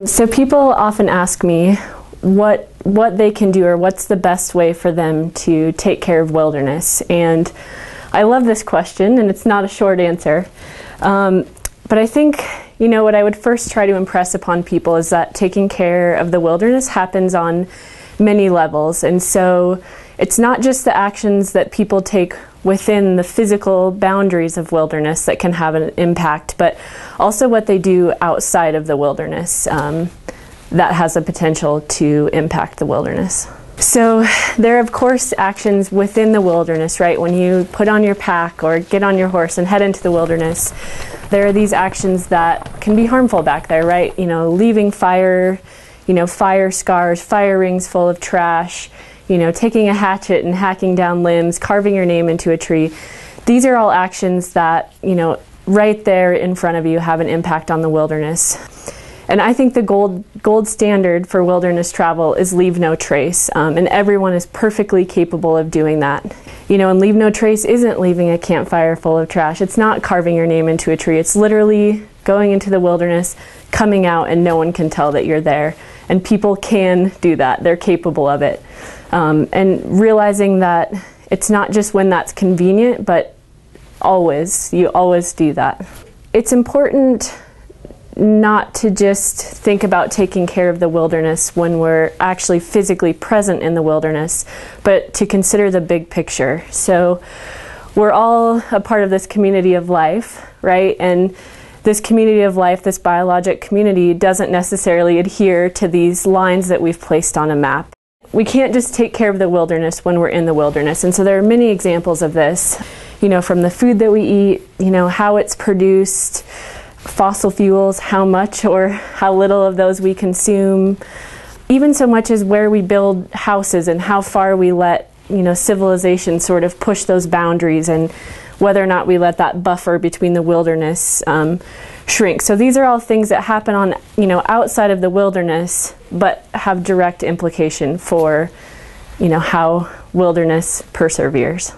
So people often ask me what they can do, or what's the best way for them to take care of wilderness. And I love this question, and it's not a short answer. But I think, what I would first try to impress upon people is that taking care of the wilderness happens on many levels. And so it's not just the actions that people take within the physical boundaries of wilderness that can have an impact, but also what they do outside of the wilderness that has the potential to impact the wilderness. So there are, of course, actions within the wilderness, right? When you put on your pack or get on your horse and head into the wilderness, there are these actions that can be harmful back there, right? Leaving fire, fire scars, fire rings full of trash, taking a hatchet and hacking down limbs, carving your name into a tree. These are all actions that, right there in front of you have an impact on the wilderness. And I think the gold standard for wilderness travel is leave no trace, and everyone is perfectly capable of doing that. And leave no trace isn't leaving a campfire full of trash. It's not carving your name into a tree. It's literally going into the wilderness, coming out, and no one can tell that you're there. And people can do that. They're capable of it. And realizing that it's not just when that's convenient, but you always do that. It's important not to just think about taking care of the wilderness when we're actually physically present in the wilderness, but to consider the big picture. So we're all a part of this community of life, right? And this community of life, this biologic community, doesn't necessarily adhere to these lines that we've placed on a map. We can't just take care of the wilderness when we're in the wilderness. And so there are many examples of this, from the food that we eat, how it's produced, fossil fuels, how much or how little of those we consume, even so much as where we build houses and how far we let, civilization sort of push those boundaries, and whether or not we let that buffer between the wilderness shrink. So these are all things that happen on, outside of the wilderness, but have direct implication for, how wilderness perseveres.